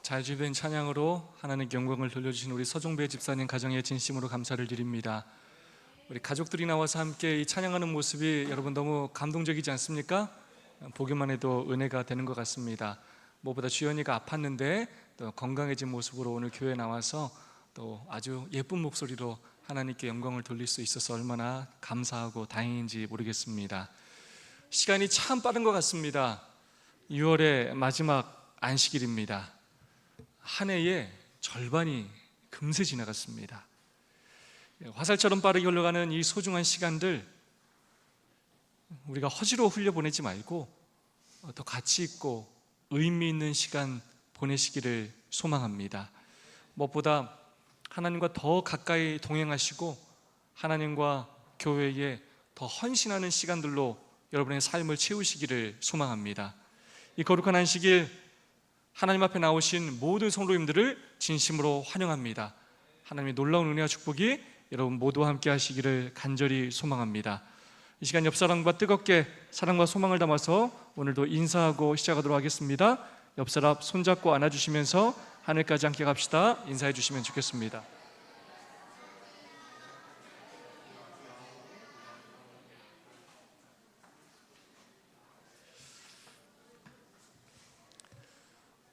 잘 준비된 찬양으로 하나님께 영광을 돌려주신 우리 서종배 집사님 가정에 진심으로 감사를 드립니다. 우리 가족들이 나와서 함께 이 찬양하는 모습이 여러분 너무 감동적이지 않습니까? 보기만 해도 은혜가 되는 것 같습니다. 무엇보다 주연이가 아팠는데 또 건강해진 모습으로 오늘 교회에 나와서 또 아주 예쁜 목소리로 하나님께 영광을 돌릴 수 있어서 얼마나 감사하고 다행인지 모르겠습니다. 시간이 참 빠른 것 같습니다. 6월의 마지막 안식일입니다. 한 해의 절반이 금세 지나갔습니다. 화살처럼 빠르게 흘러가는 이 소중한 시간들 우리가 허지로 흘려보내지 말고 더 가치 있고 의미 있는 시간 보내시기를 소망합니다. 무엇보다 하나님과 더 가까이 동행하시고 하나님과 교회에 더 헌신하는 시간들로 여러분의 삶을 채우시기를 소망합니다. 이 거룩한 안식일 하나님 앞에 나오신 모든 성도님들을 진심으로 환영합니다. 하나님의 놀라운 은혜와 축복이 여러분 모두와 함께 하시기를 간절히 소망합니다. 이 시간 옆 사람과 뜨겁게 사랑과 소망을 담아서 오늘도 인사하고 시작하도록 하겠습니다. 옆 사람 손잡고 안아주시면서 하늘까지 함께 갑시다. 인사해 주시면 좋겠습니다.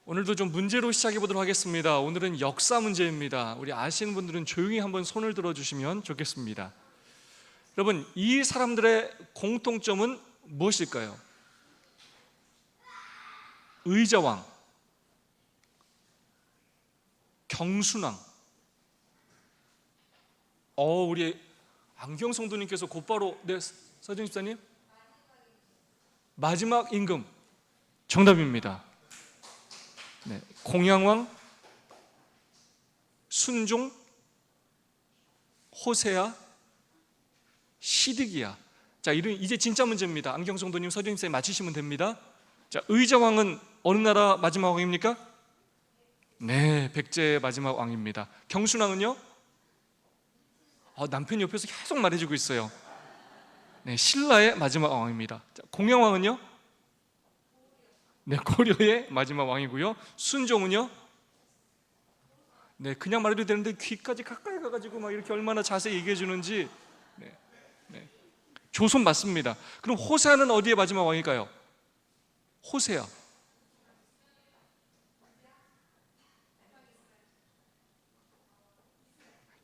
오늘도 좀 문제로 시작해 보도록 하겠습니다. 오늘은 역사 문제입니다. 우리 아시는 분들은 조용히 한번 손을 들어주시면 좋겠습니다. 여러분, 이 사람들의 공통점은 무엇일까요? 의자왕, 경순왕. 우리 안경 성도님께서 곧바로 서정 집사님 마지막 임금 정답입니다. 공양왕, 순종, 호세아, 시드기야. 자, 이제 진짜 문제입니다. 안경 성도님, 서정 집사님 맞히시면 됩니다. 자, 의자왕은 어느 나라 마지막 왕입니까? 네, 백제의 마지막 왕입니다. 경순왕은요? 남편이 옆에서 계속 말해주고 있어요. 네, 신라의 마지막 왕입니다. 자, 공양왕은요? 네, 고려의 마지막 왕이고요. 순종은요? 네, 그냥 말해도 되는데 귀까지 가까이 가가지고 막 이렇게 얼마나 자세히 얘기해 주는지. 네. 조선 맞습니다. 그럼 호세아는 어디의 마지막 왕일까요? 호세아.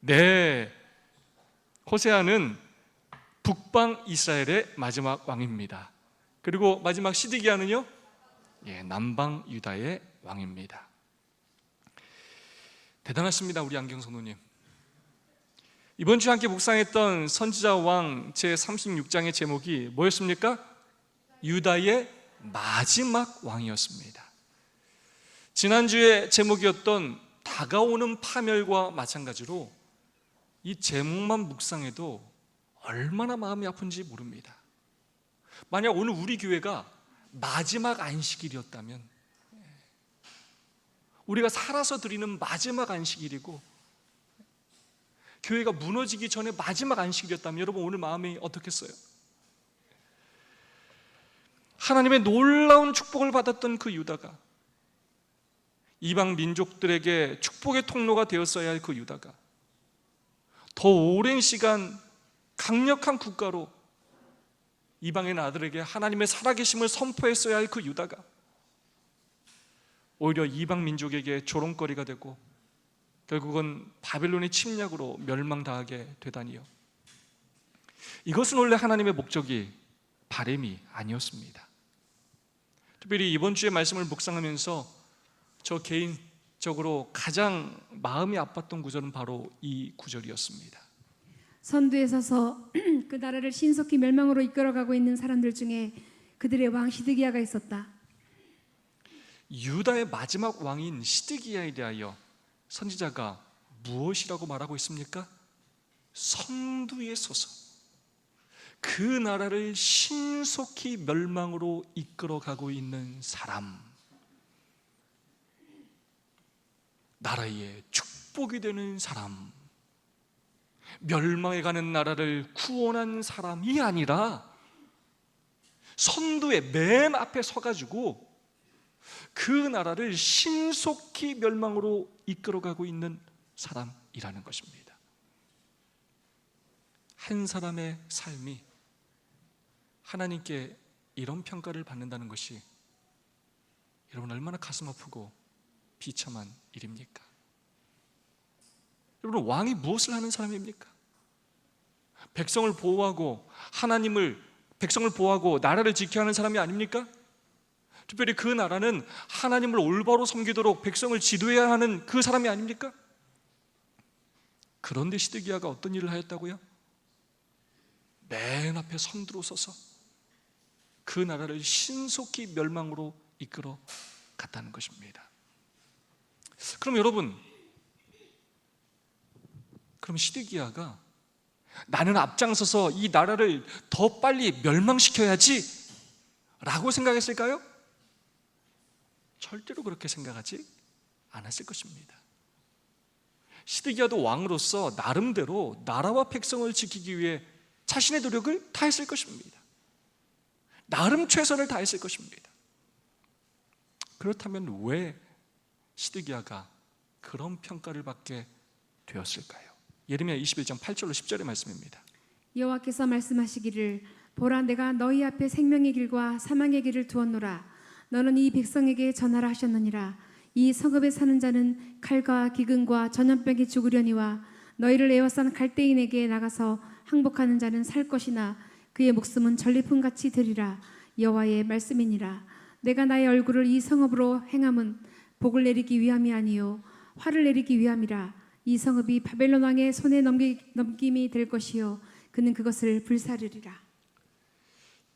네, 호세아는 북방 이스라엘의 마지막 왕입니다. 그리고 마지막 시드기야는요? 남방 유다의 왕입니다. 대단하십니다, 우리 안경 성도님. 이번 주에 함께 묵상했던 선지자 왕 제36장의 제목이 뭐였습니까? 유다의 마지막 왕이었습니다. 지난주에 제목이었던 다가오는 파멸과 마찬가지로 이 제목만 묵상해도 얼마나 마음이 아픈지 모릅니다. 만약 오늘 우리 교회가 마지막 안식일이었다면, 우리가 살아서 드리는 마지막 안식일이고 교회가 무너지기 전에 마지막 안식일이었다면 여러분 오늘 마음이 어떻겠어요? 하나님의 놀라운 축복을 받았던 그 유다가, 이방 민족들에게 축복의 통로가 되었어야 할 그 유다가 더 오랜 시간 강력한 국가로 이방의 나라들에게 하나님의 살아계심을 선포했어야 할 그 유다가 오히려 이방 민족에게 조롱거리가 되고 결국은 바벨론의 침략으로 멸망당하게 되다니요. 이것은 원래 하나님의 목적이, 바람이 아니었습니다. 특별히 이번 주에 말씀을 묵상하면서 저 개인적으로 가장 마음이 아팠던 구절은 바로 이 구절이었습니다. 선두에 서서 그 나라를 신속히 멸망으로 이끌어가고 있는 사람들 중에 그들의 왕 시드기야가 있었다. 유다의 마지막 왕인 시드기야에 대하여 선지자가 무엇이라고 말하고 있습니까? 선두에 서서 그 나라를 신속히 멸망으로 이끌어가고 있는 사람, 나라의 축복이 되는 사람, 멸망해가는 나라를 구원한 사람이 아니라 선두의 맨 앞에 서가지고 그 나라를 신속히 멸망으로 이끌어가고 있는 사람이라는 것입니다. 한 사람의 삶이 하나님께 이런 평가를 받는다는 것이 여러분 얼마나 가슴 아프고 비참한 일입니까? 여러분, 왕이 무엇을 하는 사람입니까? 백성을 보호하고 백성을 보호하고 나라를 지켜야 하는 사람이 아닙니까? 특별히 그 나라는 하나님을 올바로 섬기도록 백성을 지도해야 하는 그 사람이 아닙니까? 그런데 시드기야가 어떤 일을 하였다고요? 맨 앞에 선두로 서서 그 나라를 신속히 멸망으로 이끌어 갔다는 것입니다. 그럼 여러분, 그럼 시드기야가 나는 앞장서서 이 나라를 더 빨리 멸망시켜야지 라고 생각했을까요? 절대로 그렇게 생각하지 않았을 것입니다. 시드기야도 왕으로서 나름대로 나라와 백성을 지키기 위해 자신의 노력을 다했을 것입니다. 나름 최선을 다했을 것입니다. 그렇다면 왜 시드기야가 그런 평가를 받게 되었을까요? 예레미야 21장 8절로 10절의 말씀입니다. 여호와께서 말씀하시기를 보라 내가 너희 앞에 생명의 길과 사망의 길을 두었노라. 너는 이 백성에게 전하라 하셨느니라. 이 성읍에 사는 자는 칼과 기근과 전염병에 죽으려니와 너희를 에워싼 갈대인에게 나가서 항복하는 자는 살 것이나 그의 목숨은 전리품같이 되리라. 여호와의 말씀이니라. 내가 나의 얼굴을 이 성읍으로 행함은 복을 내리기 위함이 아니요 화를 내리기 위함이라. 이 성읍이 바벨론 왕의 손에 넘김이 될 것이요 그는 그것을 불사르리라.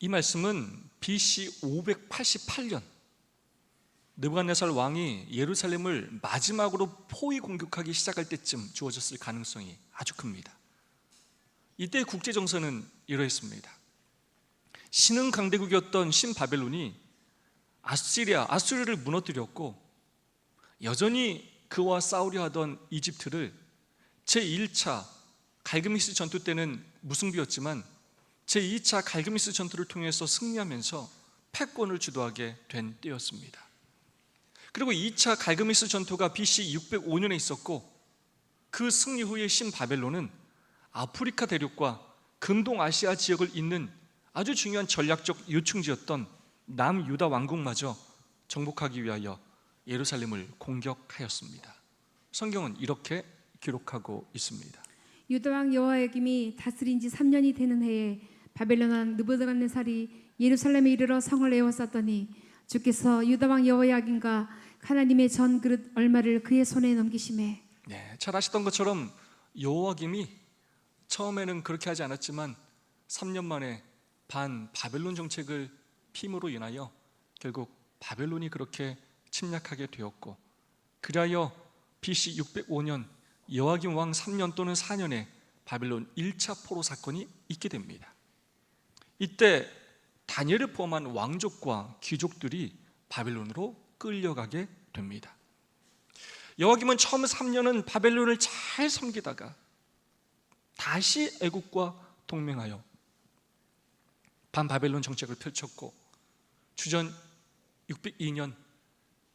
이 말씀은 BC 588년 느부갓네살 왕이 예루살렘을 마지막으로 포위 공격하기 시작할 때쯤 주어졌을 가능성이 아주 큽니다. 이때 국제 정세는 이러했습니다. 신흥 강대국이었던 신바벨론이 아수르를 무너뜨렸고 여전히 그와 싸우려 하던 이집트를 제1차 갈그미스 전투 때는 무승부였지만 제2차 갈그미스 전투를 통해서 승리하면서 패권을 주도하게 된 때였습니다. 그리고 2차 갈그미스 전투가 BC 605년에 있었고 그 승리 후에 신바벨론은 아프리카 대륙과 근동아시아 지역을 잇는 아주 중요한 전략적 요충지였던 남유다 왕국마저 정복하기 위하여 예루살렘을 공격하였습니다. 성경은 이렇게 기록하고 있습니다. 유다왕 여호야김이 다스린 지 3년이 되는 해에 바벨론 왕 느부갓네살이 예루살렘에 이르러 성을 에워쌌더니 주께서 유다왕 여호야김과 하나님의 전 그릇 얼마를 그의 손에 넘기심에. 네, 잘 아시던 것처럼 여호야김이 처음에는 그렇게 하지 않았지만 3년 만에 반 바벨론 정책을 핌으로 인하여 결국 바벨론이 그렇게 침략하게 되었고 그리하여 BC 605년 여호야김 왕 3년 또는 4년에 바벨론 1차 포로 사건이 있게 됩니다. 이때 다니엘을 포함한 왕족과 귀족들이 바벨론으로 끌려가게 됩니다. 여호야김은 처음 3년은 바벨론을 잘 섬기다가 다시 애국과 동맹하여 반바벨론 정책을 펼쳤고 주전 602년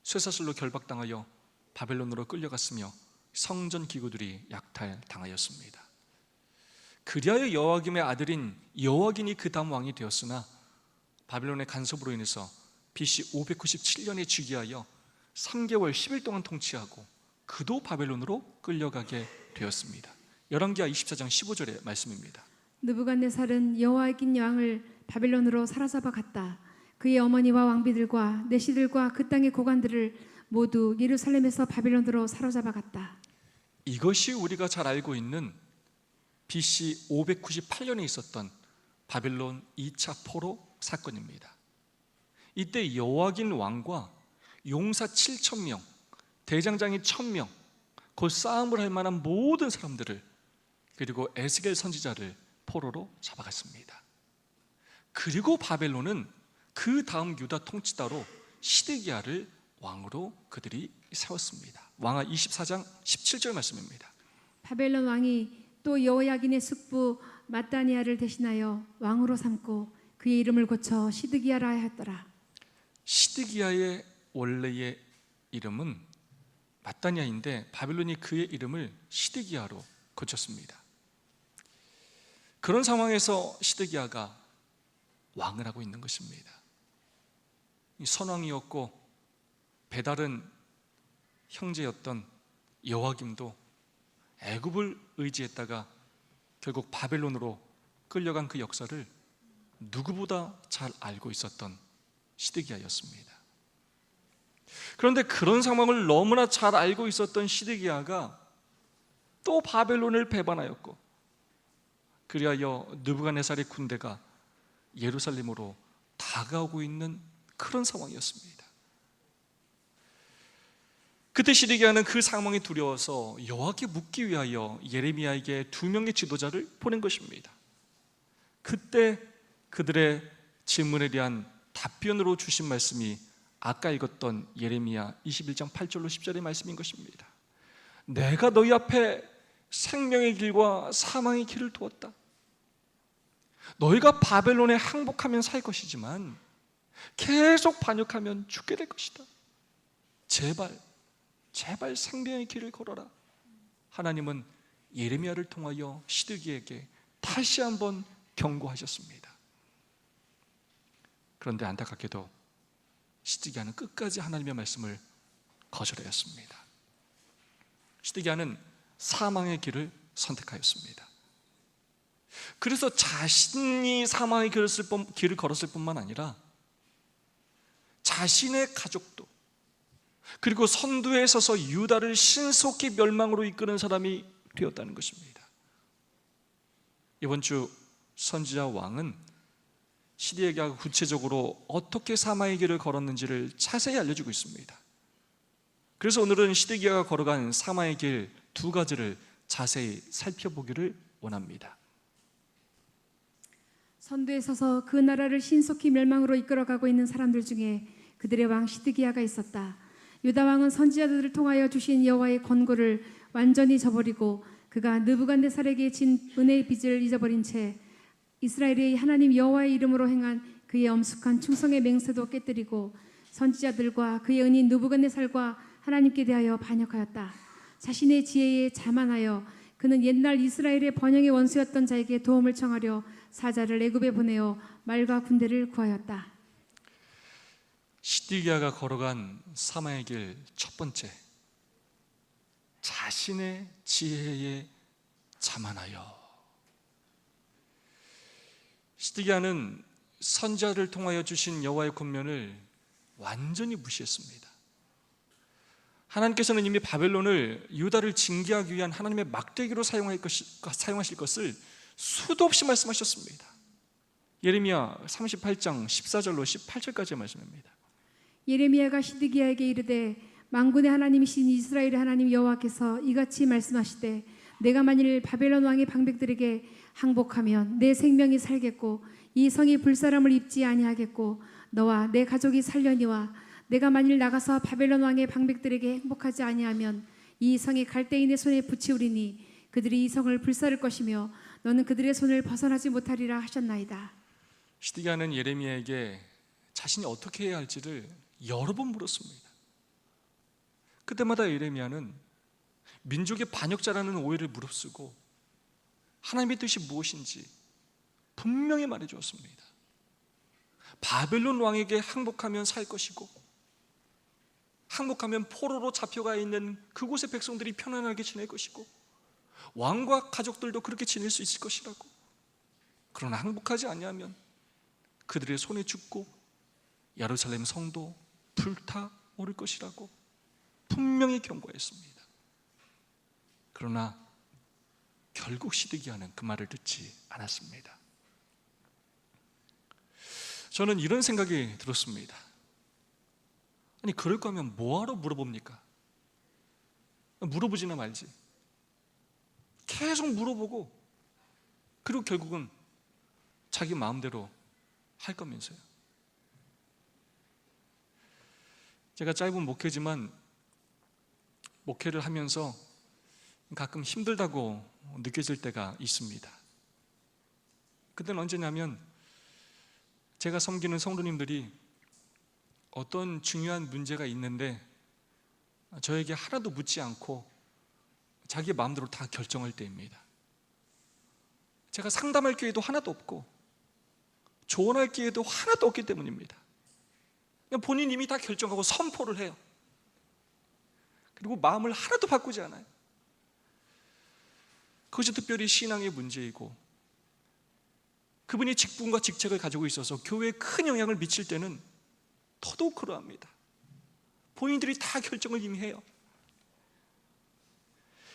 쇠사슬로 결박당하여 바벨론으로 끌려갔으며 성전 기구들이 약탈당하였습니다. 그리하여 여호야김의 아들인 여호야긴이 그 다음 왕이 되었으나 바벨론의 간섭으로 인해서 BC 597년에 즉위하여 3개월 10일 동안 통치하고 그도 바벨론으로 끌려가게 되었습니다. 열왕기하 24장 15절의 말씀입니다. 느부갓네살은 여호야긴 왕을 바벨론으로 사로잡아 갔다. 그의 어머니와 왕비들과 내시들과 그 땅의 고관들을 모두 예루살렘에서 바벨론으로 사로잡아 갔다. 이것이 우리가 잘 알고 있는 BC 598년에 있었던 바벨론 2차 포로 사건입니다. 이때 여호야긴 왕과 용사 7,000명, 대장장이 1,000명, 곧 싸움을 할 만한 모든 사람들을 그리고 에스겔 선지자를 포로로 잡아갔습니다. 그리고 바벨론은 그 다음 유다 통치다로 시드기야를 왕으로 그들이 세웠습니다. 왕하 24장 17절 말씀입니다. 바벨론 왕이 또 여호야긴의 숙부 마따니아를 대신하여 왕으로 삼고 그의 이름을 고쳐 시드기야라 하였더라. 시드기야의 원래의 이름은 마따니아인데 바벨론이 그의 이름을 시드기야로 고쳤습니다. 그런 상황에서 시드기야가 왕을 하고 있는 것입니다. 이 선왕이었고 배다른 형제였던 여호와김도 애굽을 의지했다가 결국 바벨론으로 끌려간 그 역사를 누구보다 잘 알고 있었던 시드기야였습니다. 그런데 그런 상황을 너무나 잘 알고 있었던 시드기야가 또 바벨론을 배반하였고, 그리하여 느부갓네살의 군대가 예루살렘으로 다가오고 있는 그런 상황이었습니다. 그때 시드기야는 그 상황이 두려워서 여호와께 묻기 위하여 예레미야에게 2명의 지도자를 보낸 것입니다. 그때 그들의 질문에 대한 답변으로 주신 말씀이 아까 읽었던 예레미야 21장 8절로 10절의 말씀인 것입니다. 내가 너희 앞에 생명의 길과 사망의 길을 두었다. 너희가 바벨론에 항복하면 살 것이지만 계속 반역하면 죽게 될 것이다. 제발 생명의 길을 걸어라. 하나님은 예레미야를 통하여 시드기야에게 다시 한번 경고하셨습니다. 그런데 안타깝게도 시드기야는 끝까지 하나님의 말씀을 거절하였습니다. 시드기야는 사망의 길을 선택하였습니다. 그래서 자신이 사망의 길을 걸었을 뿐만 아니라 자신의 가족도, 그리고 선두에 서서 유다를 신속히 멸망으로 이끄는 사람이 되었다는 것입니다. 이번 주 선지자 왕은 시드기야가 구체적으로 어떻게 사망의 길을 걸었는지를 자세히 알려주고 있습니다. 그래서 오늘은 시드기야가 걸어간 사망의 길 2가지를 자세히 살펴보기를 원합니다. 선두에 서서 그 나라를 신속히 멸망으로 이끌어가고 있는 사람들 중에 그들의 왕 시드기야가 있었다. 유다 왕은 선지자들을 통하여 주신 여호와의 권고를 완전히 저버리고 그가 느부갓네살에게 진 은혜의 빚을 잊어버린 채 이스라엘의 하나님 여호와의 이름으로 행한 그의 엄숙한 충성의 맹세도 깨뜨리고 선지자들과 그의 은인 느부갓네살과 하나님께 대하여 반역하였다. 자신의 지혜에 자만하여 그는 옛날 이스라엘의 번영의 원수였던 자에게 도움을 청하려 사자를 애굽에 보내어 말과 군대를 구하였다. 시드기야가 걸어간 사망의 길 첫 번째, 자신의 지혜에 자만하여. 시드기야는 선지자를 통하여 주신 여호와의 권면을 완전히 무시했습니다. 하나님께서는 이미 바벨론을 유다를 징계하기 위한 하나님의 막대기로 사용하실 것을 수도 없이 말씀하셨습니다. 예레미야 38장 14절로 18절까지의 말씀입니다. 예레미야가 시드기야에게 이르되 만군의 하나님이신 이스라엘의 하나님 여호와께서 이같이 말씀하시되 내가 만일 바벨론 왕의 방백들에게 항복하면 내 생명이 살겠고 이 성이 불사람을 입지 아니하겠고 너와 내 가족이 살려니와 내가 만일 나가서 바벨론 왕의 방백들에게 행복하지 아니하면 이 성이 갈대인의 손에 붙이우리니 그들이 이 성을 불사를 것이며 너는 그들의 손을 벗어나지 못하리라 하셨나이다. 시드기야는 예레미야에게 자신이 어떻게 해야 할지를 여러 번 물었습니다. 그때마다 예레미야는 민족의 반역자라는 오해를 무릅쓰고 하나님의 뜻이 무엇인지 분명히 말해주었습니다. 바벨론 왕에게 항복하면 살 것이고 항복하면 포로로 잡혀가 있는 그곳의 백성들이 편안하게 지낼 것이고 왕과 가족들도 그렇게 지낼 수 있을 것이라고. 그러나 항복하지 아니하면 그들의 손에 죽고 예루살렘 성도 불타오를 것이라고 분명히 경고했습니다. 그러나 결국 시드기야는 그 말을 듣지 않았습니다. 저는 이런 생각이 들었습니다. 아니 그럴 거면 뭐하러 물어봅니까? 물어보지나 말지. 계속 물어보고 그리고 결국은 자기 마음대로 할 거면서요. 제가 짧은 목회지만 목회를 하면서 가끔 힘들다고 느껴질 때가 있습니다. 그때는 언제냐면 제가 섬기는 성도님들이 어떤 중요한 문제가 있는데 저에게 하나도 묻지 않고 자기 마음대로 다 결정할 때입니다. 제가 상담할 기회도 하나도 없고 조언할 기회도 하나도 없기 때문입니다. 그냥 본인 이미 다 결정하고 선포를 해요. 그리고 마음을 하나도 바꾸지 않아요. 그것이 특별히 신앙의 문제이고, 그분이 직분과 직책을 가지고 있어서 교회에 큰 영향을 미칠 때는 더더욱 그러합니다. 본인들이 다 결정을 이미 해요.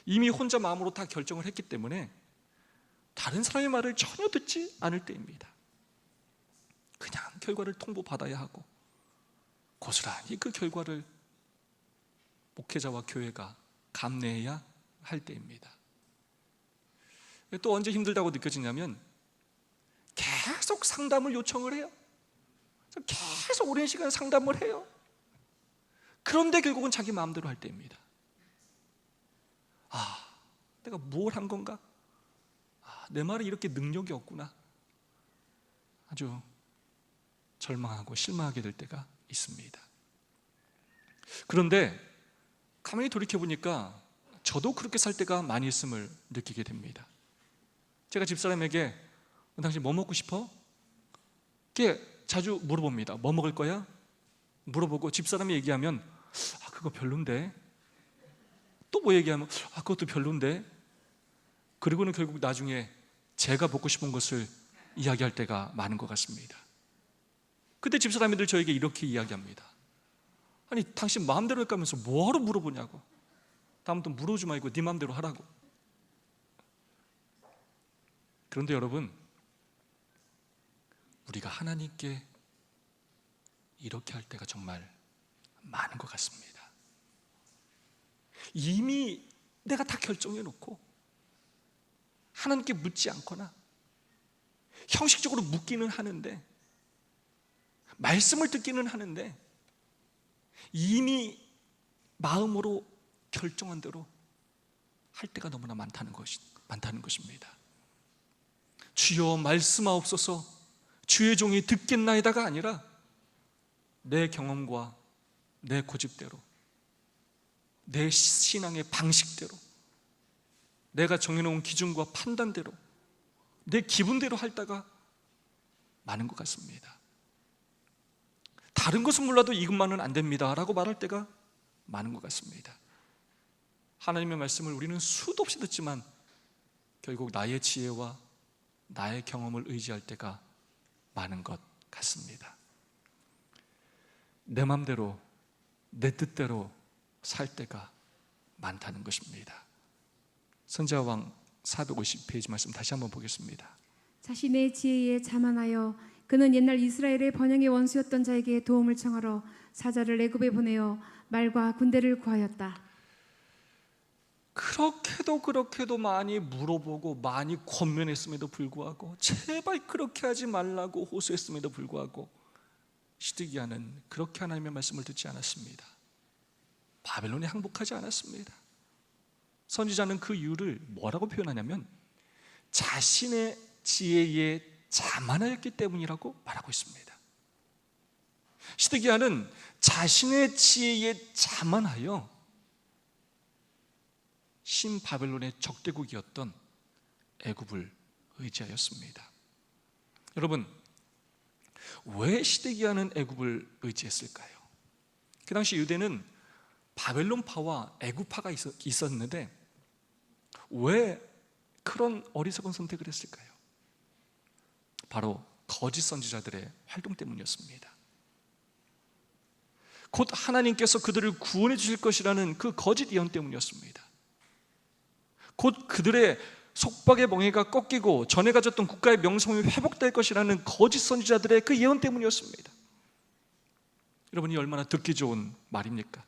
이미 혼자 마음으로 다 결정을 했기 때문에 다른 사람의 말을 전혀 듣지 않을 때입니다. 그냥 결과를 통보받아야 하고 고스란히 그 결과를 목회자와 교회가 감내해야 할 때입니다. 또 언제 힘들다고 느껴지냐면 계속 상담을 요청을 해요. 계속 오랜 시간 상담을 해요. 그런데 결국은 자기 마음대로 할 때입니다. 내가 뭘 한 건가? 내 말에 이렇게 능력이 없구나. 아주 절망하고 실망하게 될 때가 있습니다. 그런데 가만히 돌이켜보니까 저도 그렇게 살 때가 많이 있음을 느끼게 됩니다. 제가 집사람에게 당신 뭐 먹고 싶어? 이렇게 자주 물어봅니다. 뭐 먹을 거야? 물어보고 집사람이 얘기하면 그거 별론데. 또 뭐 얘기하면 그것도 별론데. 그리고는 결국 나중에 제가 먹고 싶은 것을 이야기할 때가 많은 것 같습니다. 그때 집사람들 저에게 이렇게 이야기합니다. 아니 당신 마음대로 할까면서 뭐하러 물어보냐고. 다음부터 물어보지 말고 네 마음대로 하라고. 그런데 여러분, 우리가 하나님께 이렇게 할 때가 정말 많은 것 같습니다. 이미 내가 다 결정해 놓고 하나님께 묻지 않거나 형식적으로 묻기는 하는데, 말씀을 듣기는 하는데 이미 마음으로 결정한 대로 할 때가 너무나 많다는 것입니다. 주여 말씀하옵소서, 주의 종이 듣겠나이다가 아니라 내 경험과 내 고집대로, 내 신앙의 방식대로, 내가 정해놓은 기준과 판단대로, 내 기분대로 할 때가 많은 것 같습니다. 다른 것은 몰라도 이것만은 안 됩니다 라고 말할 때가 많은 것 같습니다. 하나님의 말씀을 우리는 수도 없이 듣지만 결국 나의 지혜와 나의 경험을 의지할 때가 많은 것 같습니다. 내 맘대로, 내 뜻대로 살 때가 많다는 것입니다. 선지자왕 450페이지 말씀 다시 한번 보겠습니다. 자신의 지혜에 자만하여 그는 옛날 이스라엘의 번영의 원수였던 자에게 도움을 청하러 사자를 애굽에 보내어 말과 군대를 구하였다. 그렇게도 많이 물어보고 많이 권면했음에도 불구하고, 제발 그렇게 하지 말라고 호소했음에도 불구하고 시드기야는 그렇게 하나님의 말씀을 듣지 않았습니다. 바벨론에 항복하지 않았습니다. 선지자는 그 이유를 뭐라고 표현하냐면 자신의 지혜에 자만하였기 때문이라고 말하고 있습니다. 시드기야는 자신의 지혜에 자만하여 신바벨론의 적대국이었던 애굽을 의지하였습니다. 여러분, 왜 시드기야는 애굽을 의지했을까요? 그 당시 유대는 바벨론파와 애굽파가 있었는데 왜 그런 어리석은 선택을 했을까요? 바로 거짓 선지자들의 활동 때문이었습니다. 곧 하나님께서 그들을 구원해 주실 것이라는 그 거짓 예언 때문이었습니다. 곧 그들의 속박의 멍에가 꺾이고 전에 가졌던 국가의 명성이 회복될 것이라는 거짓 선지자들의 그 예언 때문이었습니다. 여러분이 얼마나 듣기 좋은 말입니까?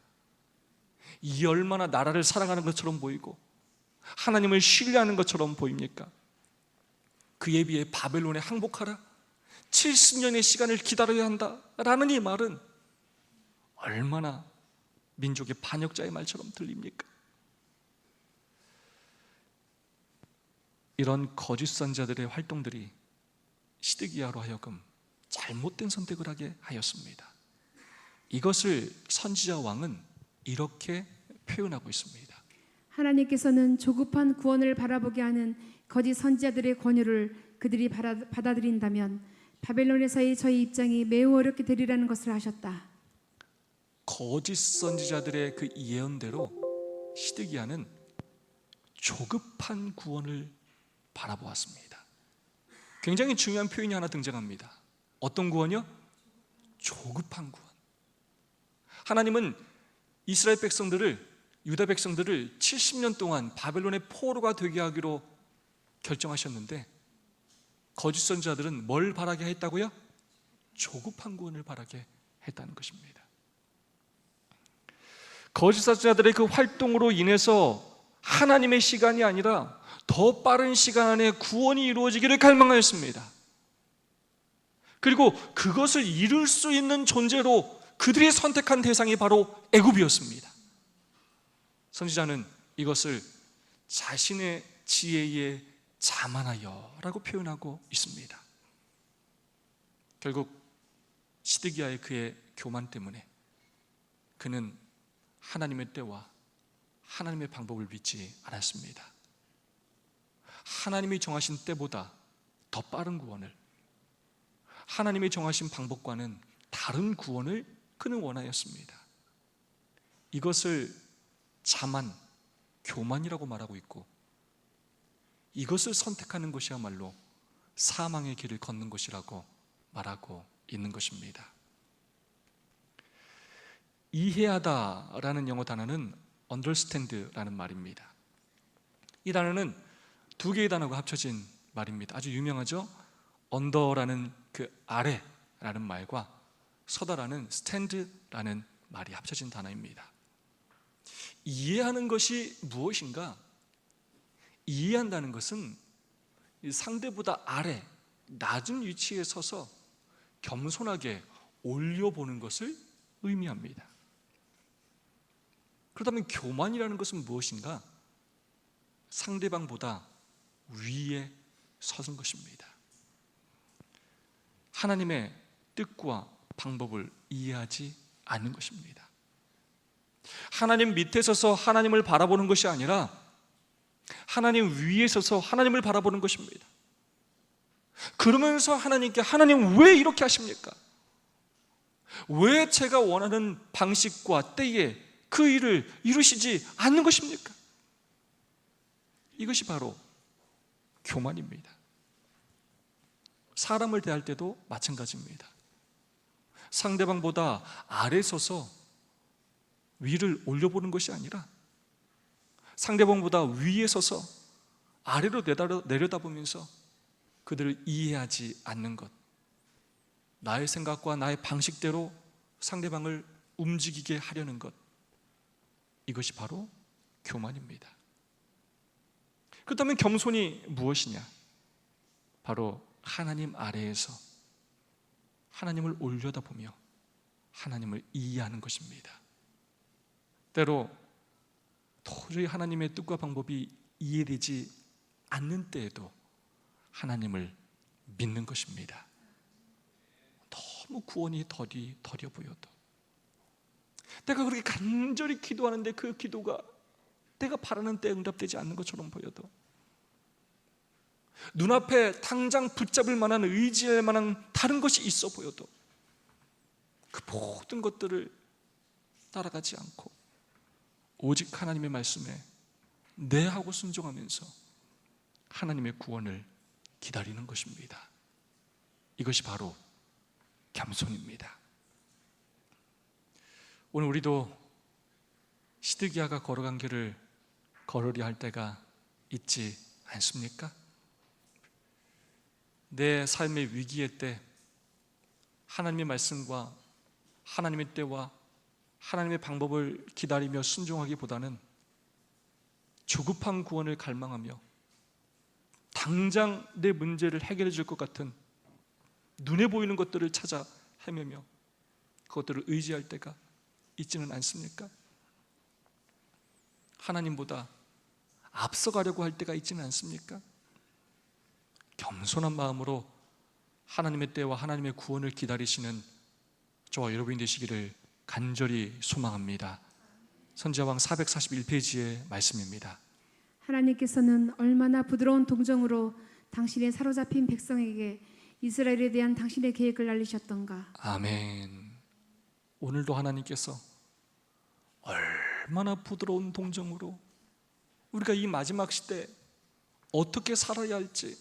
이 얼마나 나라를 사랑하는 것처럼 보이고 하나님을 신뢰하는 것처럼 보입니까? 그에 비해 바벨론에 항복하라, 70년의 시간을 기다려야 한다라는 이 말은 얼마나 민족의 반역자의 말처럼 들립니까? 이런 거짓 선지자들의 활동들이 시드기야로 하여금 잘못된 선택을 하게 하였습니다. 이것을 선지자 왕은 이렇게 표현하고 있습니다. 하나님께서는 조급한 구원을 바라보게 하는 거짓 선지자들의 권유를 그들이 받아들인다면 바벨론에서의 저희 입장이 매우 어렵게 되리라는 것을 아셨다. 거짓 선지자들의 그 예언대로 시드기야는 조급한 구원을 바라보았습니다. 굉장히 중요한 표현이 하나 등장합니다. 어떤 구원이요? 조급한 구원. 하나님은 이스라엘 백성들을, 유다 백성들을 70년 동안 바벨론의 포로가 되게 하기로 결정하셨는데 거짓 선지자들은 뭘 바라게 했다고요? 조급한 구원을 바라게 했다는 것입니다. 거짓 선지자들의 그 활동으로 인해서 하나님의 시간이 아니라 더 빠른 시간 안에 구원이 이루어지기를 갈망하였습니다. 그리고 그것을 이룰 수 있는 존재로 그들이 선택한 대상이 바로 애굽이었습니다. 선지자는 이것을 자신의 지혜에 자만하여라고 표현하고 있습니다. 결국 시드기야의 그의 교만 때문에 그는 하나님의 때와 하나님의 방법을 믿지 않았습니다. 하나님이 정하신 때보다 더 빠른 구원을, 하나님이 정하신 방법과는 다른 구원을 그는 원하였습니다. 이것을 자만, 교만이라고 말하고 있고, 이것을 선택하는 것이야말로 사망의 길을 걷는 것이라고 말하고 있는 것입니다. 이해하다라는 영어 단어는 understand라는 말입니다. 이 단어는 두 개의 단어가 합쳐진 말입니다. 아주 유명하죠? under라는 그 아래라는 말과 서다라는 stand라는 말이 합쳐진 단어입니다. 이해하는 것이 무엇인가? 이해한다는 것은 상대보다 아래, 낮은 위치에 서서 겸손하게 올려보는 것을 의미합니다. 그렇다면 교만이라는 것은 무엇인가? 상대방보다 위에 서는 것입니다. 하나님의 뜻과 방법을 이해하지 않는 것입니다. 하나님 밑에 서서 하나님을 바라보는 것이 아니라 하나님 위에 서서 하나님을 바라보는 것입니다. 그러면서 하나님께, 하나님 왜 이렇게 하십니까? 왜 제가 원하는 방식과 때에 그 일을 이루시지 않는 것입니까? 이것이 바로 교만입니다. 사람을 대할 때도 마찬가지입니다. 상대방보다 아래 서서 위를 올려보는 것이 아니라 상대방보다 위에 서서 아래로 내려다보면서 그들을 이해하지 않는 것, 나의 생각과 나의 방식대로 상대방을 움직이게 하려는 것, 이것이 바로 교만입니다. 그렇다면 겸손이 무엇이냐? 바로 하나님 아래에서 하나님을 올려다보며 하나님을 이해하는 것입니다. 때로 도저히 하나님의 뜻과 방법이 이해되지 않는 때에도 하나님을 믿는 것입니다. 너무 구원이 더뎌 보여도, 내가 그렇게 간절히 기도하는데 그 기도가 내가 바라는 때에 응답되지 않는 것처럼 보여도, 눈앞에 당장 붙잡을 만한, 의지할 만한 다른 것이 있어 보여도 그 모든 것들을 따라가지 않고 오직 하나님의 말씀에 네 하고 순종하면서 하나님의 구원을 기다리는 것입니다. 이것이 바로 겸손입니다. 오늘 우리도 시드기야가 걸어간 길을 걸으려 할 때가 있지 않습니까? 내 삶의 위기의 때 하나님의 말씀과 하나님의 때와 하나님의 방법을 기다리며 순종하기보다는 조급한 구원을 갈망하며 당장 내 문제를 해결해 줄 것 같은 눈에 보이는 것들을 찾아 헤매며 그것들을 의지할 때가 있지는 않습니까? 하나님보다 앞서가려고 할 때가 있지는 않습니까? 겸손한 마음으로 하나님의 때와 하나님의 구원을 기다리시는 저와 여러분이 되시기를 간절히 소망합니다. 선지자왕 441페이지의 말씀입니다. 하나님께서는 얼마나 부드러운 동정으로 당신의 사로잡힌 백성에게 이스라엘에 대한 당신의 계획을 알리셨던가. 아멘. 오늘도 하나님께서 얼마나 부드러운 동정으로 우리가 이 마지막 시대 어떻게 살아야 할지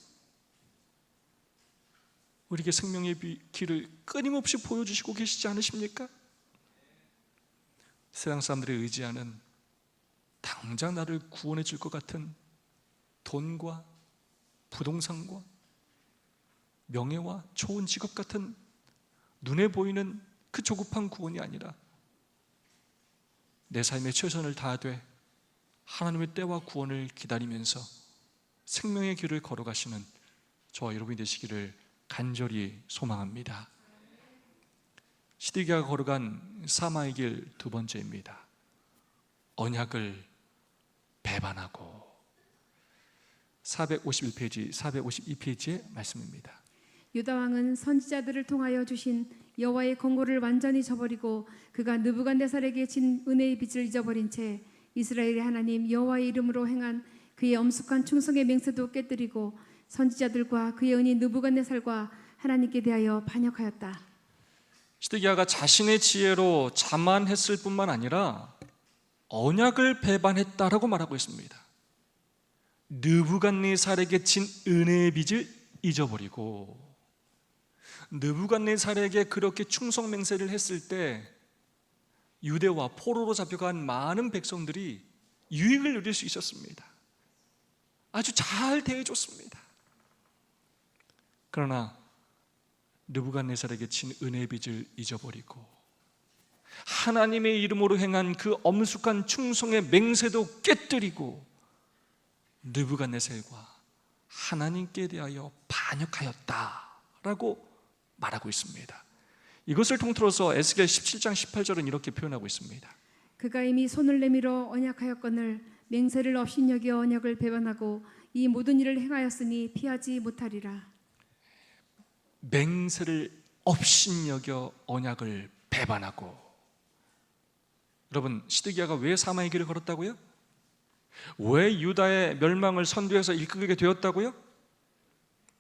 우리에게 생명의 길을 끊임없이 보여주시고 계시지 않으십니까? 세상 사람들이 의지하는 당장 나를 구원해 줄 것 같은 돈과 부동산과 명예와 좋은 직업 같은 눈에 보이는 그 조급한 구원이 아니라 내 삶에 최선을 다하되 하나님의 때와 구원을 기다리면서 생명의 길을 걸어가시는 저와 여러분이 되시기를 간절히 소망합니다. 시드기야가 걸어간 사마의 길 두 번째입니다. 언약을 배반하고. 451페이지, 452페이지의 말씀입니다. 유다 왕은 선지자들을 통하여 주신 여호와의 권고를 완전히 저버리고 그가 느부갓네살에게 진 은혜의 빚을 잊어버린 채 이스라엘의 하나님 여호와의 이름으로 행한 그의 엄숙한 충성의 맹세도 깨뜨리고 선지자들과 그의 은인 느부갓네살과 하나님께 대하여 반역하였다. 시드기야가 자신의 지혜로 자만했을 뿐만 아니라 언약을 배반했다라고 말하고 있습니다. 느부갓네살에게 진 은혜의 빚을 잊어버리고, 느부갓네살에게 그렇게 충성 맹세를 했을 때 유대와 포로로 잡혀간 많은 백성들이 유익을 누릴 수 있었습니다. 아주 잘 대해줬습니다. 그러나 느부갓네살에게 진 은혜의 빚을 잊어버리고 하나님의 이름으로 행한 그 엄숙한 충성의 맹세도 깨뜨리고 느부갓네살과 하나님께 대하여 반역하였다라고 말하고 있습니다. 이것을 통틀어서 에스겔 17장 18절은 이렇게 표현하고 있습니다. 그가 이미 손을 내밀어 언약하였거늘 맹세를 업신여겨 언약을 배반하고 이 모든 일을 행하였으니 피하지 못하리라. 맹세를 업신여겨 언약을 배반하고. 여러분, 시드기야가 왜 사마의 길을 걸었다고요? 왜 유다의 멸망을 선두에서 이끌게 되었다고요?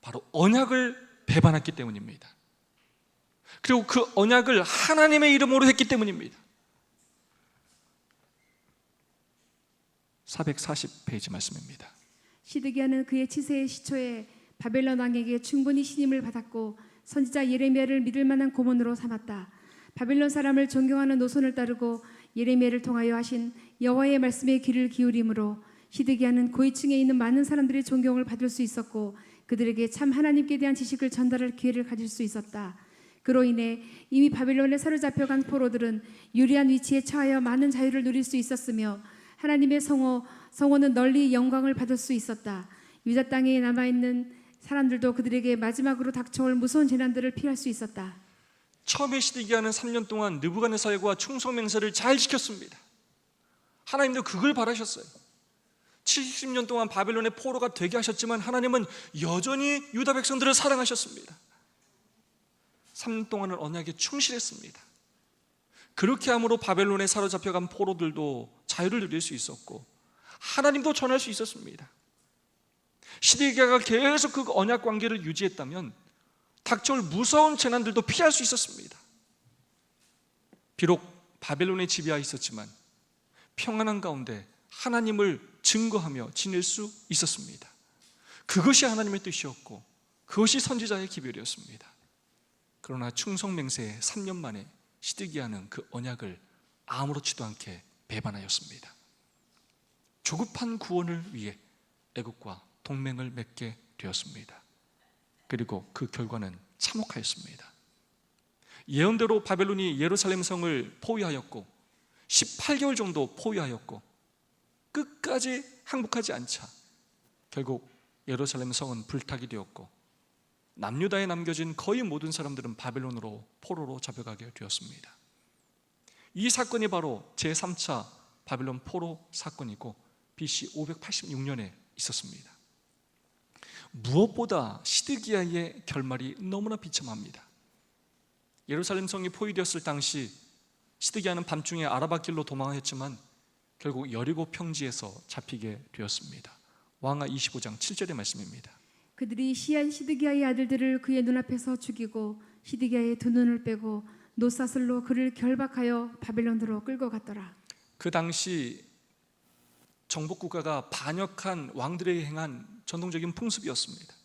바로 언약을 배반했기 때문입니다. 그리고 그 언약을 하나님의 이름으로 했기 때문입니다. 440페이지 말씀입니다. 시드기야는 그의 치세의 시초에 바벨론 왕에게 충분히 신임을 받았고 선지자 예레미야를 믿을 만한 고문으로 삼았다. 바벨론 사람을 존경하는 노선을 따르고 예레미야를 통하여 하신 여호와의 말씀에 귀를 기울임으로 시드기야는 고위층에 있는 많은 사람들의 존경을 받을 수 있었고 그들에게 참 하나님께 대한 지식을 전달할 기회를 가질 수 있었다. 그로 인해 이미 바벨론에 사로잡혀간 포로들은 유리한 위치에 처하여 많은 자유를 누릴 수 있었으며 하나님의 성호는 널리 영광을 받을 수 있었다. 유다 땅에 남아있는 사람들도 그들에게 마지막으로 닥쳐올 무서운 재난들을 피할 수 있었다. 처음에 시드기야는 3년 동안 느부갓네살과 충성 맹세를 잘 지켰습니다. 하나님도 그걸 바라셨어요. 70년 동안 바벨론의 포로가 되게 하셨지만 하나님은 여전히 유다 백성들을 사랑하셨습니다. 3년 동안은 언약에 충실했습니다. 그렇게 함으로 바벨론에 사로잡혀간 포로들도 자유를 누릴 수 있었고 하나님도 전할 수 있었습니다. 시드기야가 계속 그 언약 관계를 유지했다면 닥쳐올 무서운 재난들도 피할 수 있었습니다. 비록 바벨론에 지배하여 있었지만 평안한 가운데 하나님을 증거하며 지낼 수 있었습니다. 그것이 하나님의 뜻이었고 그것이 선지자의 기별이었습니다. 그러나 충성맹세의 3년 만에 시드기야는 그 언약을 아무렇지도 않게 배반하였습니다. 조급한 구원을 위해 애국과 동맹을 맺게 되었습니다. 그리고 그 결과는 참혹하였습니다. 예언대로 바벨론이 예루살렘 성을 포위하였고 18개월 정도 포위하였고 끝까지 항복하지 않자 결국 예루살렘 성은 불타게 되었고 남유다에 남겨진 거의 모든 사람들은 바벨론으로 포로로 잡혀가게 되었습니다. 이 사건이 바로 제3차 바벨론 포로 사건이고 BC 586년에 있었습니다. 무엇보다 시드기야의 결말이 너무나 비참합니다. 예루살렘 성이 포위되었을 당시 시드기야는 밤중에 아라바길로 도망했지만 결국 여리고 평지에서 잡히게 되었습니다. 왕하 25장 7절의 말씀입니다. 그들이 시드기야의 아들들을 그의 눈앞에서 죽이고 시드기야의 두 눈을 빼고 노사슬로 그를 결박하여 바벨론으로 끌고 갔더라. 그 당시 정복국가가 반역한 왕들에게 행한 전통적인 풍습이었습니다.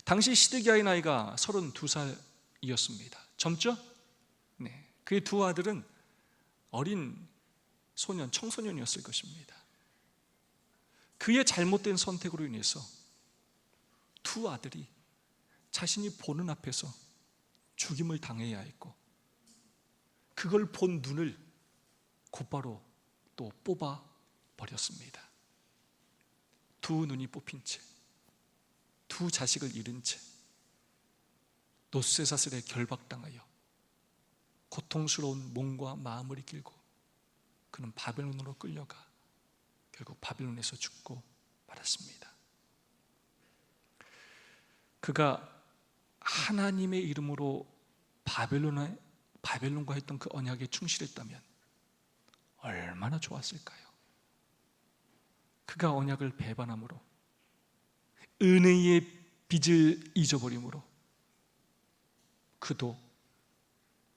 당시 시드기야의 나이가 32살이었습니다. 젊죠? 네. 그의 두 아들은 어린 소년, 청소년이었을 것입니다. 그의 잘못된 선택으로 인해서 두 아들이 자신이 보는 앞에서 죽임을 당해야 했고, 그걸 본 눈을 곧바로 또 뽑아 버렸습니다. 두 눈이 뽑힌 채, 두 자식을 잃은 채 노쇠사슬에 결박당하여 고통스러운 몸과 마음을 이끌고 그는 바벨론으로 끌려가 결국 바벨론에서 죽고 말았습니다. 그가 하나님의 이름으로 바벨론과 했던 그 언약에 충실했다면 얼마나 좋았을까요? 그가 언약을 배반함으로, 은혜의 빚을 잊어버림으로 그도,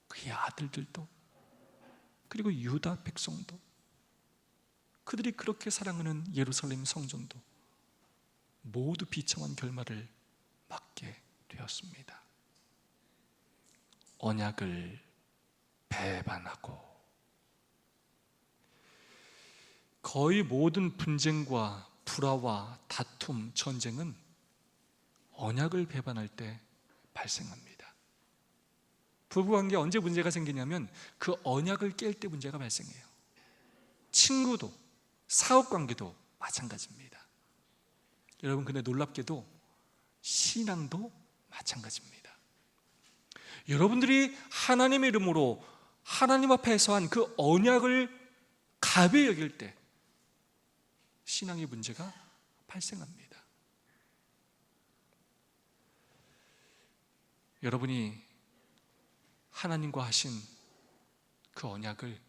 그의 아들들도, 그리고 유다 백성도, 그들이 그렇게 사랑하는 예루살렘 성전도 모두 비참한 결말을 맞게 되었습니다. 언약을 배반하고, 거의 모든 분쟁과 불화와 다툼, 전쟁은 언약을 배반할 때 발생합니다. 부부관계 언제 문제가 생기냐면 그 언약을 깰 때 문제가 발생해요. 친구도, 사업관계도 마찬가지입니다. 여러분, 근데 놀랍게도 신앙도 마찬가지입니다. 여러분들이 하나님의 이름으로 하나님 앞에서 한 그 언약을 가벼이 여길 때 신앙의 문제가 발생합니다. 여러분이 하나님과 하신 그 언약을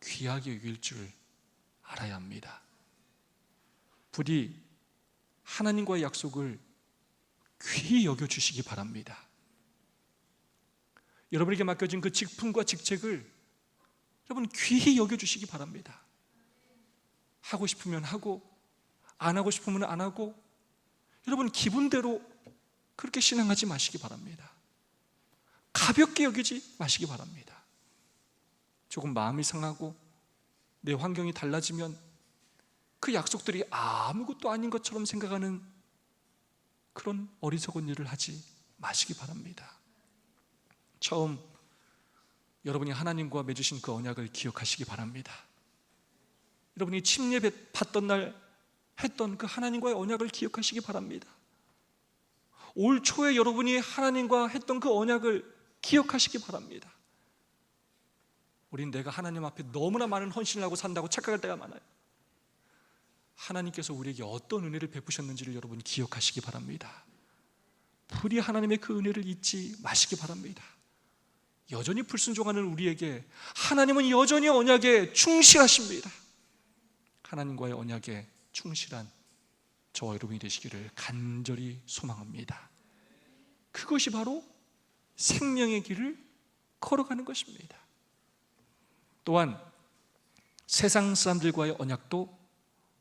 귀하게 여길 줄 알아야 합니다. 부디 하나님과의 약속을 귀히 여겨주시기 바랍니다. 여러분에게 맡겨진 그 직분과 직책을 여러분 귀히 여겨주시기 바랍니다. 하고 싶으면 하고, 안 하고 싶으면 안 하고, 여러분 기분대로 그렇게 신앙하지 마시기 바랍니다. 가볍게 여기지 마시기 바랍니다. 조금 마음이 상하고 내 환경이 달라지면 그 약속들이 아무것도 아닌 것처럼 생각하는 그런 어리석은 일을 하지 마시기 바랍니다. 처음 여러분이 하나님과 맺으신 그 언약을 기억하시기 바랍니다. 여러분이 침례 받던 날 했던 그 하나님과의 언약을 기억하시기 바랍니다. 올 초에 여러분이 하나님과 했던 그 언약을 기억하시기 바랍니다. 우린 내가 하나님 앞에 너무나 많은 헌신을 하고 산다고 착각할 때가 많아요. 하나님께서 우리에게 어떤 은혜를 베푸셨는지를 여러분 기억하시기 바랍니다. 부디 하나님의 그 은혜를 잊지 마시기 바랍니다. 여전히 불순종하는 우리에게 하나님은 여전히 언약에 충실하십니다. 하나님과의 언약에 충실한 저와 여러분이 되시기를 간절히 소망합니다. 그것이 바로 생명의 길을 걸어가는 것입니다. 또한 세상 사람들과의 언약도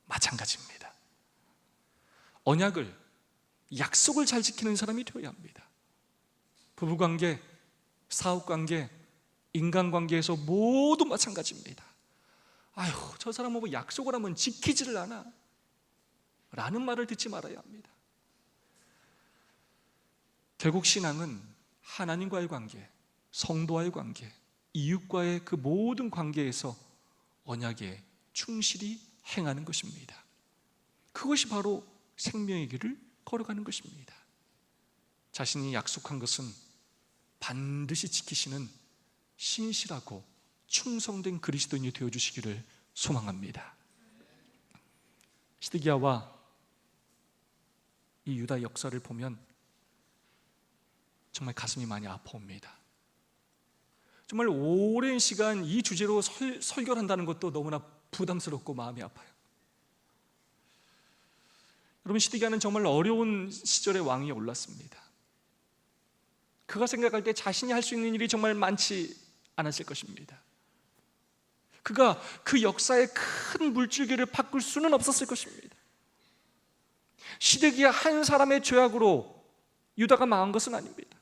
마찬가지입니다. 언약을, 약속을 잘 지키는 사람이 되어야 합니다. 부부관계, 사업관계, 인간관계에서 모두 마찬가지입니다. 아유, 저 사람은 뭐 약속을 하면 지키지를 않아 라는 말을 듣지 말아야 합니다. 결국 신앙은 하나님과의 관계, 성도와의 관계, 이웃과의 그 모든 관계에서 언약에 충실히 행하는 것입니다. 그것이 바로 생명의 길을 걸어가는 것입니다. 자신이 약속한 것은 반드시 지키시는 신실하고 충성된 그리스도인이 되어주시기를 소망합니다. 시드기야와 이 유다 역사를 보면 정말 가슴이 많이 아파옵니다. 정말 오랜 시간 이 주제로 설교를 한다는 것도 너무나 부담스럽고 마음이 아파요. 여러분, 시드기야는 정말 어려운 시절의 왕위에 올랐습니다. 그가 생각할 때 자신이 할 수 있는 일이 정말 많지 않았을 것입니다. 그가 그 역사의 큰 물줄기를 바꿀 수는 없었을 것입니다. 시드기야 한 사람의 죄악으로 유다가 망한 것은 아닙니다.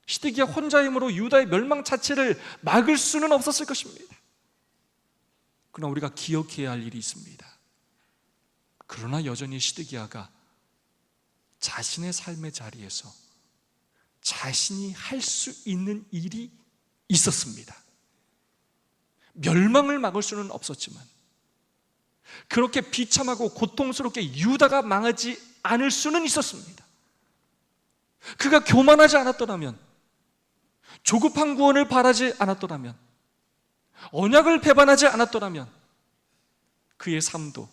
시드기야 혼자의 힘으로 유다의 멸망 자체를 막을 수는 없었을 것입니다. 그러나 우리가 기억해야 할 일이 있습니다. 그러나 여전히 시드기야가 자신의 삶의 자리에서 자신이 할 수 있는 일이 있었습니다. 멸망을 막을 수는 없었지만 그렇게 비참하고 고통스럽게 유다가 망하지 않을 수는 있었습니다. 그가 교만하지 않았더라면, 조급한 구원을 바라지 않았더라면, 언약을 배반하지 않았더라면 그의 삶도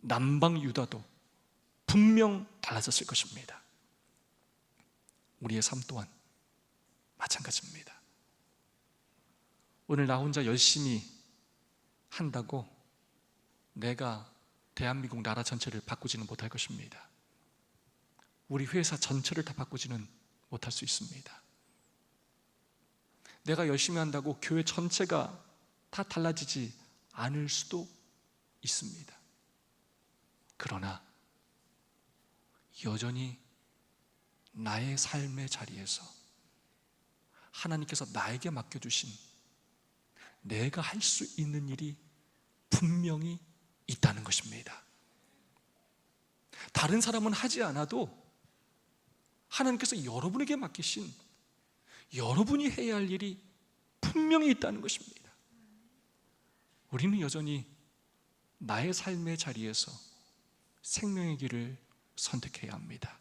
남방 유다도 분명 달라졌을 것입니다. 우리의 삶 또한 마찬가지입니다. 오늘 나 혼자 열심히 한다고 내가 대한민국 나라 전체를 바꾸지는 못할 것입니다. 우리 회사 전체를 다 바꾸지는 못할 수 있습니다. 내가 열심히 한다고 교회 전체가 다 달라지지 않을 수도 있습니다. 그러나 여전히 나의 삶의 자리에서 하나님께서 나에게 맡겨주신 내가 할 수 있는 일이 분명히 있다는 것입니다. 다른 사람은 하지 않아도 하나님께서 여러분에게 맡기신 여러분이 해야 할 일이 분명히 있다는 것입니다. 우리는 여전히 나의 삶의 자리에서 생명의 길을 선택해야 합니다.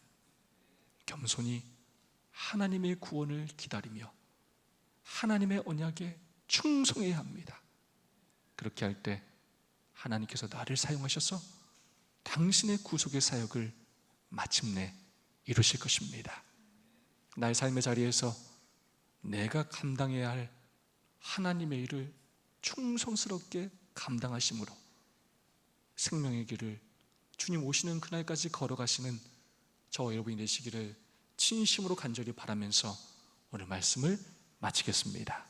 겸손히 하나님의 구원을 기다리며 하나님의 언약에 충성해야 합니다. 그렇게 할 때 하나님께서 나를 사용하셔서 당신의 구속의 사역을 마침내 이루실 것입니다. 나의 삶의 자리에서 내가 감당해야 할 하나님의 일을 충성스럽게 감당하심으로 생명의 길을 주님 오시는 그날까지 걸어가시는 저와 여러분이 되시기를 진심으로 간절히 바라면서 오늘 말씀을 마치겠습니다.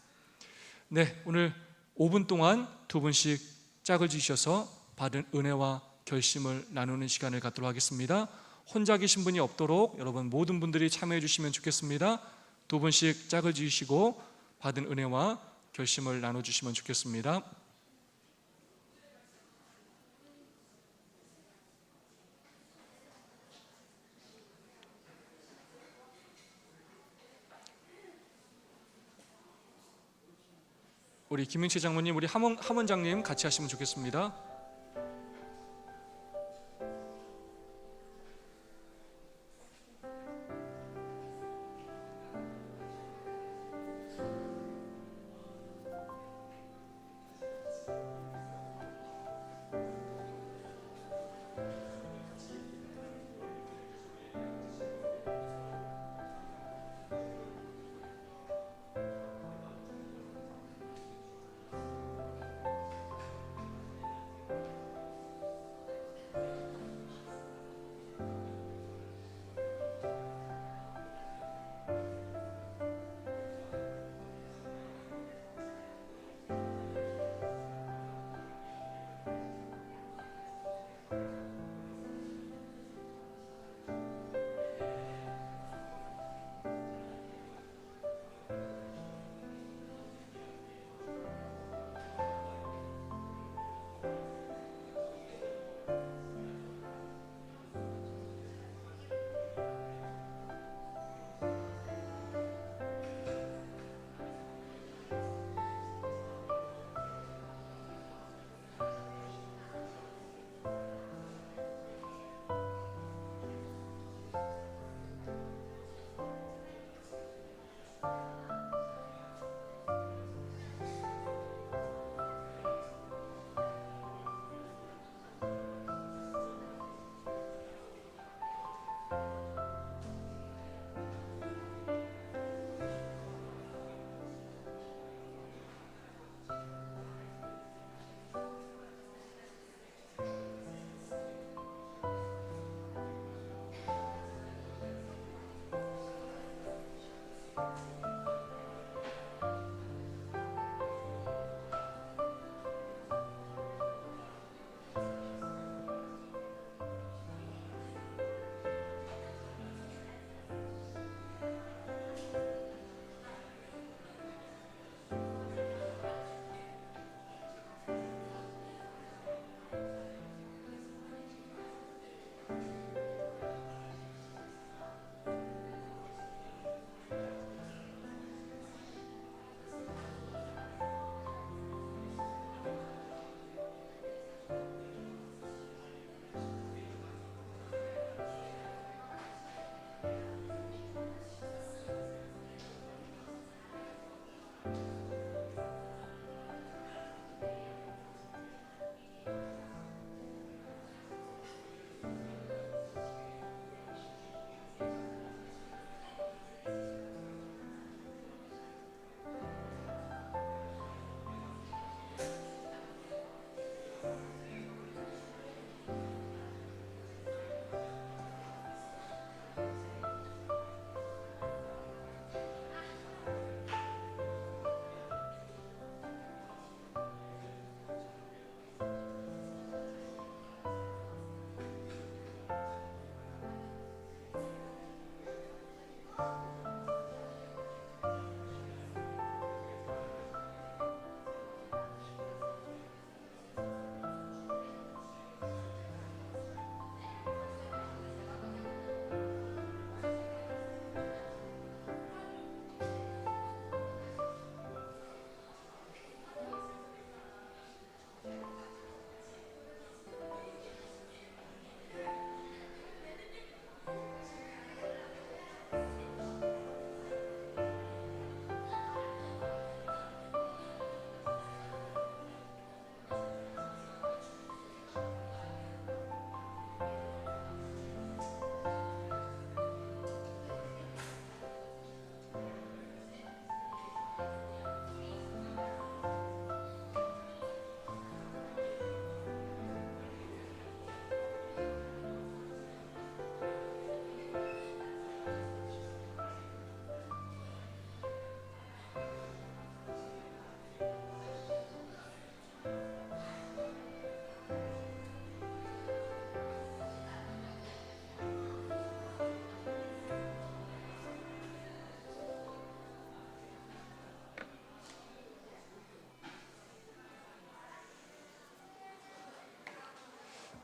네, 오늘 5분 동안 두 분씩 짝을 지셔서 받은 은혜와 결심을 나누는 시간을 갖도록 하겠습니다. 혼자 계신 분이 없도록 여러분 모든 분들이 참여해 주시면 좋겠습니다. 두 분씩 짝을 지으시고 받은 은혜와 결심을 나눠주시면 좋겠습니다. 우리 김민채 장모님, 우리 함원장님 같이 하시면 좋겠습니다.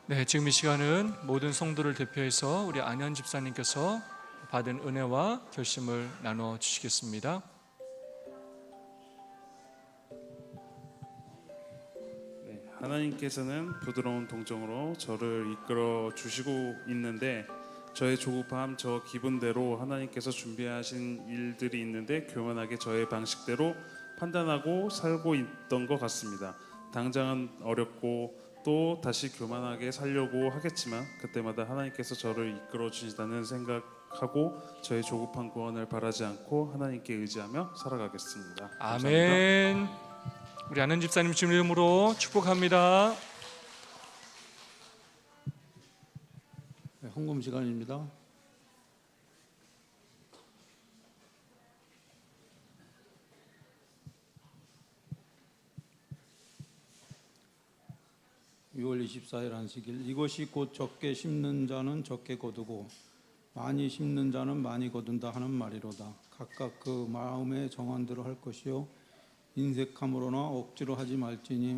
네, 지금 이 시간은 모든 성도를 대표해서 우리 안현 집사님께서 받은 은혜와 결심을 나눠 주시겠습니다. 네, 하나님께서는 부드러운 동정으로 저를 이끌어 주시고 있는데 저의 조급함, 저 기분대로 하나님께서 준비하신 일들이 있는데 교만하게 저의 방식대로 판단하고 살고 있던 것 같습니다. 당장은 어렵고 또 다시 교만하게 살려고 하겠지만 그때마다 하나님께서 저를 이끌어 주시다는 생각하고 저의 조급한 구원을 바라지 않고 하나님께 의지하며 살아가겠습니다. 감사합니다. 아멘. 우리 안현 집사님 주님 이름으로 축복합니다. 네, 헌금 시간입니다. (6월 24일) 안식일. 이것이 곧 적게 심는 자는 적게 거두고 많이 심는 자는 많이 거둔다 하는 말이로다. 각각 그 마음에 정한 대로 할 것이요 인색함으로나 억지로 하지 말지니